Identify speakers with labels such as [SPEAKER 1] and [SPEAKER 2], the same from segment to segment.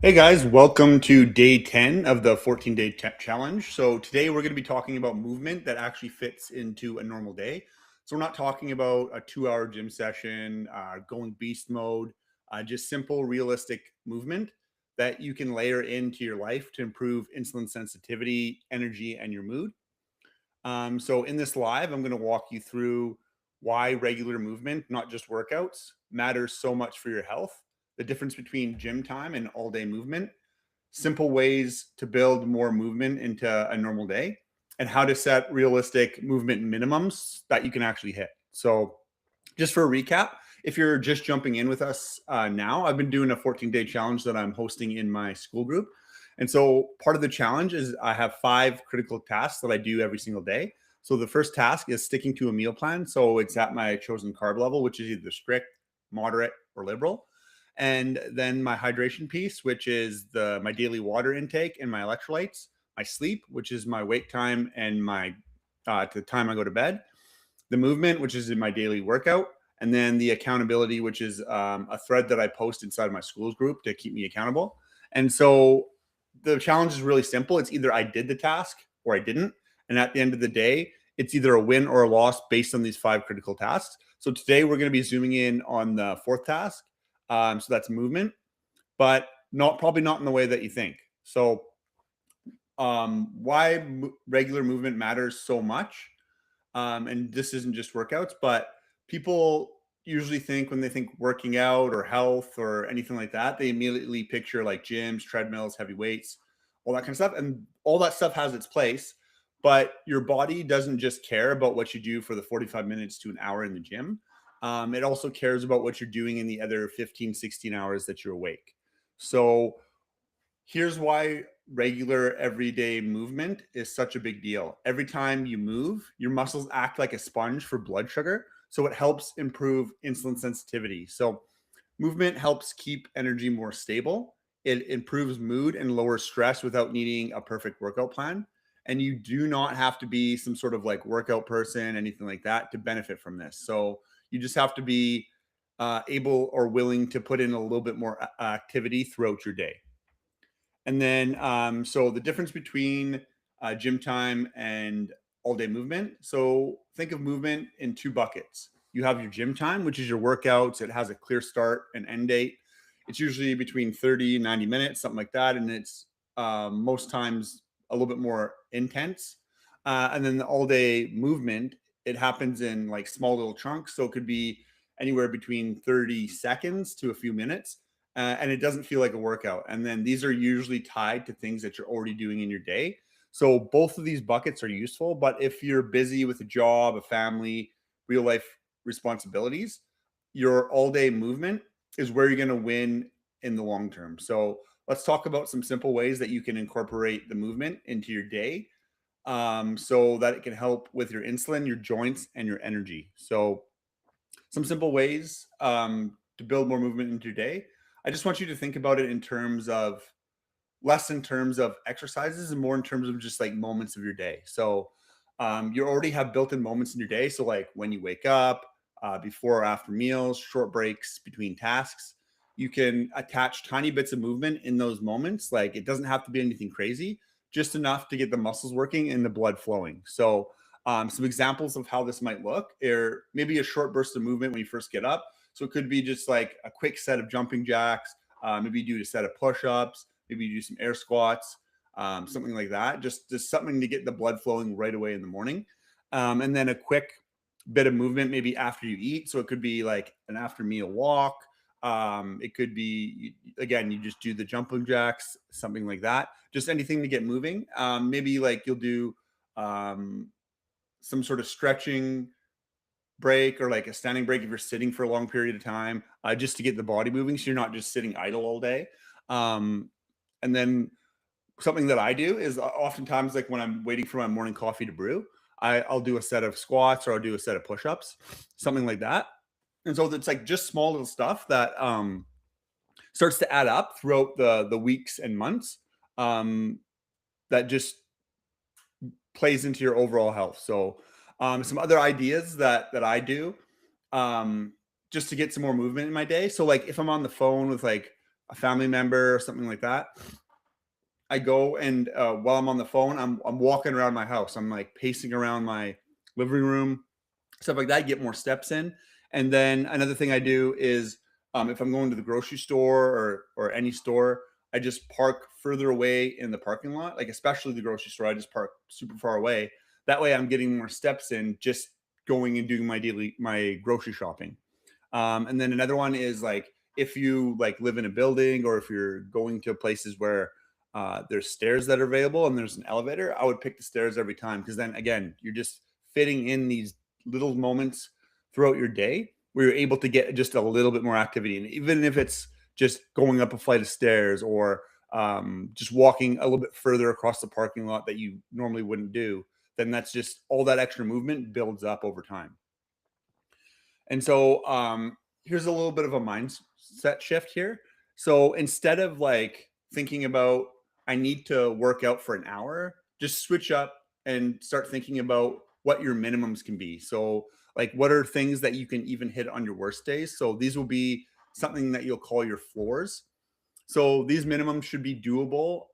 [SPEAKER 1] Hey guys, welcome to day 10 of the 14-day challenge. So today we're going to be talking about movement that actually fits into a normal day. So we're not talking about a 2-hour gym session, going beast mode, just simple, realistic movement that you can layer into your life to improve insulin sensitivity, energy, and your mood. So in this live, I'm going to walk you through why regular movement, not just workouts, matters so much for your health, the difference between gym time and all day movement, simple ways to build more movement into a normal day, and how to set realistic movement minimums that you can actually hit. So, just for a recap, if you're just jumping in with us now, I've been doing a 14-day challenge that I'm hosting in my Skool group. And so, part of the challenge is I have 5 critical tasks that I do every single day. So, the first task is sticking to a meal plan. So, it's at my chosen carb level, which is either strict, moderate, or liberal. And then my hydration piece, which is my daily water intake and my electrolytes, my sleep, which is my wake time and my to the time I go to bed, the movement, which is in my daily workout, and then the accountability, which is a thread that I post inside my schools group to keep me accountable. And so the challenge is really simple. It's either I did the task or I didn't. And at the end of the day, it's either a win or a loss based on these 5 critical tasks. So today we're going to be zooming in on the fourth task. So that's movement, but probably not in the way that you think. So why regular movement matters so much, and this isn't just workouts, but people usually think when they think working out or health or anything like that, they immediately picture like gyms, treadmills, heavy weights, all that kind of stuff. And all that stuff has its place, but your body doesn't just care about what you do for the 45 minutes to an hour in the gym. It also cares about what you're doing in the other 15, 16 hours that you're awake. So here's why regular everyday movement is such a big deal. Every time you move, your muscles act like a sponge for blood sugar. So it helps improve insulin sensitivity. So movement helps keep energy more stable. It improves mood and lowers stress without needing a perfect workout plan. And you do not have to be some sort of like workout person, anything like that, to benefit from this. So you just have to be able or willing to put in a little bit more activity throughout your day. And then, so the difference between gym time and all day movement. So think of movement in 2 buckets. You have your gym time, which is your workouts. It has a clear start and end date. It's usually between 30 and 90 minutes, something like that. And it's most times a little bit more intense. And then the all day movement, it happens in like small little chunks. So it could be anywhere between 30 seconds to a few minutes, and it doesn't feel like a workout. And then these are usually tied to things that you're already doing in your day. So both of these buckets are useful. But if you're busy with a job, a family, real life responsibilities, your all day movement is where you're going to win in the long term. So let's talk about some simple ways that you can incorporate the movement into your day, so that it can help with your insulin, your joints, and your energy. So some simple ways to build more movement into your day. I just want you to think about it in terms of less in terms of exercises and more in terms of just like moments of your day. So you already have built-in moments in your day. So like when you wake up, before or after meals, short breaks between tasks, you can attach tiny bits of movement in those moments. Like it doesn't have to be anything crazy, just enough to get the muscles working and the blood flowing. So some examples of how this might look are maybe a short burst of movement when you first get up. So it could be just like a quick set of jumping jacks. Maybe you do a set of push-ups. Maybe you do some air squats, something like that. Just something to get the blood flowing right away in the morning. And then a quick bit of movement maybe after you eat. So it could be like an after meal walk. It could be, again, you just do the jumping jacks, something like that. Just anything to get moving. Maybe like you'll do some sort of stretching break or like a standing break if you're sitting for a long period of time, just to get the body moving. So you're not just sitting idle all day. Um, and then something that I do is oftentimes like when I'm waiting for my morning coffee to brew, I'll do a set of squats or I'll do a set of push-ups, something like that. And so it's like just small little stuff that starts to add up throughout the weeks and months, um, that just plays into your overall health. So some other ideas that I do, um, just to get some more movement in my day. So like if I'm on the phone with like a family member or something like that, I go and while I'm on the phone, I'm walking around my house. I'm like pacing around my living room, stuff like that, get more steps in. And then another thing I do is if I'm going to the grocery store or any store, I just park further away in the parking lot, like especially the grocery store. I just park super far away. That way I'm getting more steps in just going and doing my grocery shopping. And then another one is like if you like live in a building or if you're going to places where there's stairs that are available and there's an elevator, I would pick the stairs every time because then again, you're just fitting in these little moments throughout your day where you're able to get just a little bit more activity. And even if it's just going up a flight of stairs or just walking a little bit further across the parking lot that you normally wouldn't do, then that's just all that extra movement builds up over time. And so here's a little bit of a mindset shift here. So instead of like thinking about, I need to work out for an hour, just switch up and start thinking about what your minimums can be. So, like, what are things that you can even hit on your worst days? So, these will be something that you'll call your floors. So, these minimums should be doable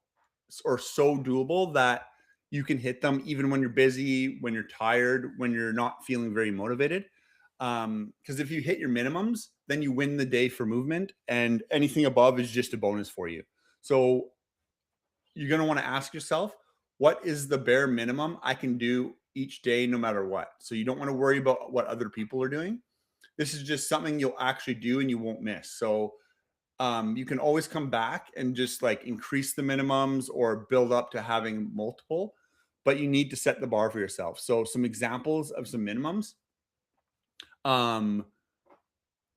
[SPEAKER 1] or so doable that you can hit them even when you're busy, when you're tired, when you're not feeling very motivated. Because if you hit your minimums, then you win the day for movement, and anything above is just a bonus for you. So you're going to want to ask yourself, what is the bare minimum I can do each day, no matter what? So you don't want to worry about what other people are doing. This is just something you'll actually do and you won't miss. So you can always come back and just like increase the minimums or build up to having multiple, but you need to set the bar for yourself. So some examples of some minimums. Um,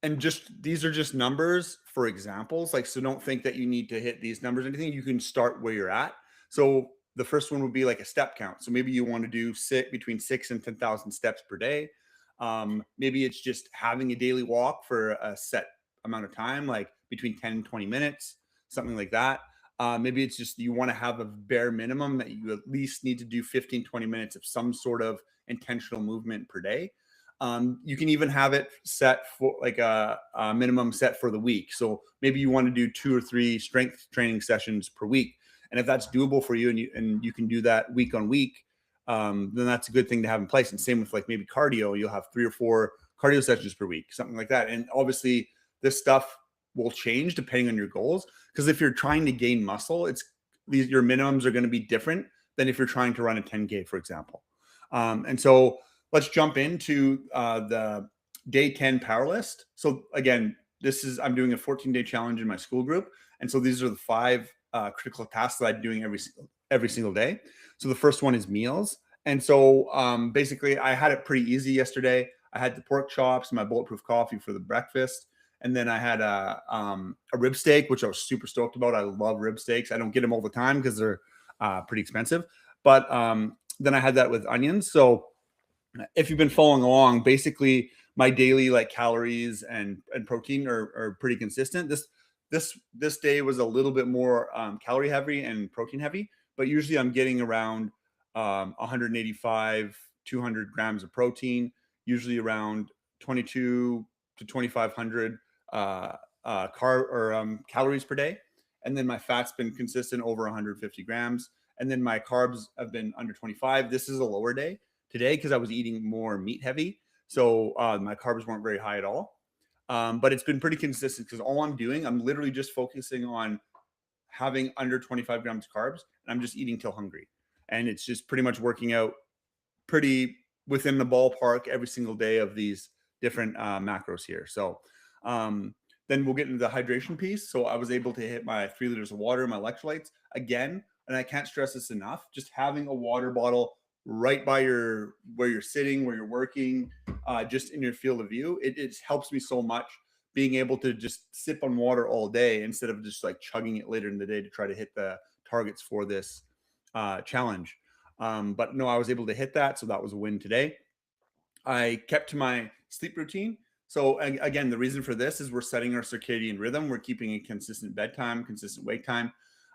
[SPEAKER 1] and just these are just numbers for examples, like, so don't think that you need to hit these numbers or anything. You can start where you're at. So the first one would be like a step count. So maybe you want to do sit between 6 and 10,000 steps per day. Maybe it's just having a daily walk for a set amount of time, like between 10 and 20 minutes, something like that. Maybe it's just you want to have a bare minimum that you at least need to do 15, 20 minutes of some sort of intentional movement per day. You can even have it set for like a minimum set for the week. So maybe you want to do 2 or 3 strength training sessions per week. And if that's doable for you and you can do that week on week, then that's a good thing to have in place. And same with like maybe cardio, you'll have 3 or 4 cardio sessions per week, something like that. And obviously this stuff will change depending on your goals. Because if you're trying to gain muscle, your minimums are going to be different than if you're trying to run a 10K, for example. And so let's jump into the day 10 power list. So again, I'm doing a 14-day challenge in my Skool group. And so these are the 5 critical tasks that I'm doing every single day. So the first one is meals. And so basically I had it pretty easy yesterday. I had the pork chops, my bulletproof coffee for the breakfast. And then I had a rib steak, which I was super stoked about. I love rib steaks. I don't get them all the time because they're pretty expensive. But then I had that with onions. So if you've been following along, basically my daily like calories and protein are pretty consistent. This day was a little bit more calorie heavy and protein heavy, but usually I'm getting around 185, 200 grams of protein, usually around 22 to 2,500 calories per day. And then my fat's been consistent over 150 grams. And then my carbs have been under 25. This is a lower day today because I was eating more meat heavy. So my carbs weren't very high at all. But it's been pretty consistent because all I'm doing, I'm literally just focusing on having under 25 grams of carbs and I'm just eating till hungry. And it's just pretty much working out pretty within the ballpark every single day of these different macros here. So then we'll get into the hydration piece. So I was able to hit my 3 liters of water, my electrolytes again. And I can't stress this enough. Just having a water bottle right by where you're sitting, where you're working, just in your field of view, it helps me so much being able to just sip on water all day instead of just like chugging it later in the day to try to hit the targets for this challenge. But no, I was able to hit that. So that was a win today. I kept to my sleep routine. So again, the reason for this is we're setting our circadian rhythm. We're keeping a consistent bedtime, consistent wake time.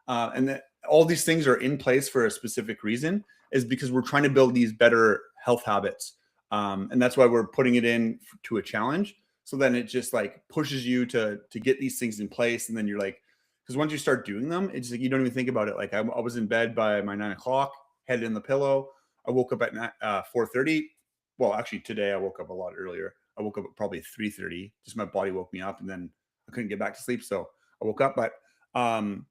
[SPEAKER 1] And that all these things are in place for a specific reason is because we're trying to build these better health habits. And that's why we're putting it to a challenge. So then it just like pushes you to get these things in place. And then you're like because once you start doing them, it's like you don't even think about it. Like I was in bed by my 9 o'clock, head in the pillow. I woke up at 4:30. Well, actually, today I woke up a lot earlier. I woke up at probably 3:30. Just my body woke me up, and then I couldn't get back to sleep, so I woke up. But um,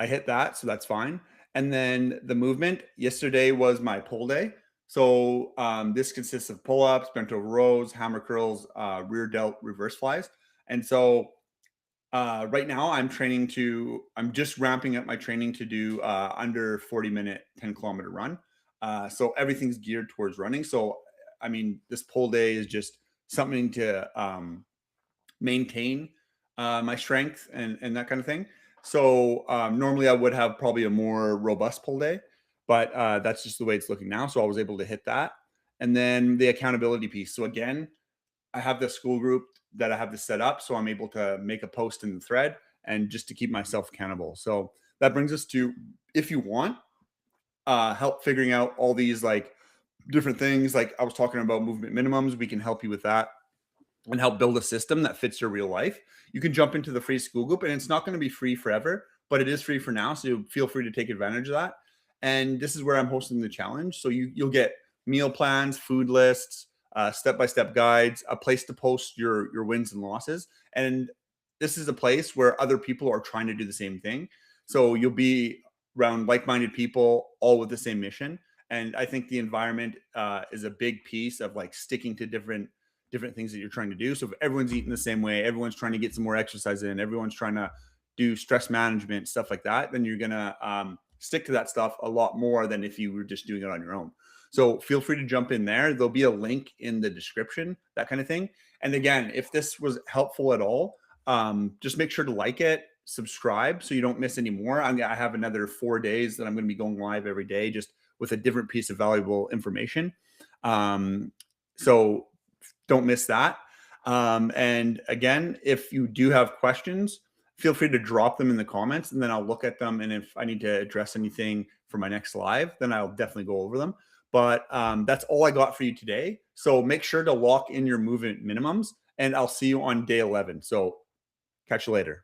[SPEAKER 1] I hit that, so that's fine. And then the movement yesterday was my pull day. So this consists of pull ups, bent over rows, hammer curls, rear delt, reverse flies. And so right now I'm just ramping up my training to do under 40-minute 10-kilometer run. So everything's geared towards running. So, I mean, this pull day is just something to maintain my strength and that kind of thing. So normally I would have probably a more robust pull day, but that's just the way it's looking now. So I was able to hit that. And then the accountability piece. So again, I have the Skool group that I have this set up, so I'm able to make a post in the thread and just to keep myself accountable. So that brings us to, if you want help figuring out all these like different things, like I was talking about movement minimums, we can help you with that and help build a system that fits your real life. You can jump into the free Skool group, and it's not going to be free forever, but it is free for now. So feel free to take advantage of that. And this is where I'm hosting the challenge. So you'll get meal plans, food lists, step-by-step guides, a place to post your wins and losses. And this is a place where other people are trying to do the same thing. So you'll be around like-minded people, all with the same mission. And I think the environment is a big piece of like sticking to different things that you're trying to do. So if everyone's eating the same way, everyone's trying to get some more exercise in, everyone's trying to do stress management, stuff like that, then you're gonna stick to that stuff a lot more than if you were just doing it on your own. So feel free to jump in there. There'll be a link in the description, that kind of thing. And again, if this was helpful at all, just make sure to like it, subscribe so you don't miss any more. I have another 4 days that I'm going to be going live every day, just with a different piece of valuable information. So don't miss that. And again, if you do have questions, feel free to drop them in the comments and then I'll look at them. And if I need to address anything for my next live, then I'll definitely go over them. But that's all I got for you today. So make sure to lock in your movement minimums and I'll see you on day 11. So catch you later.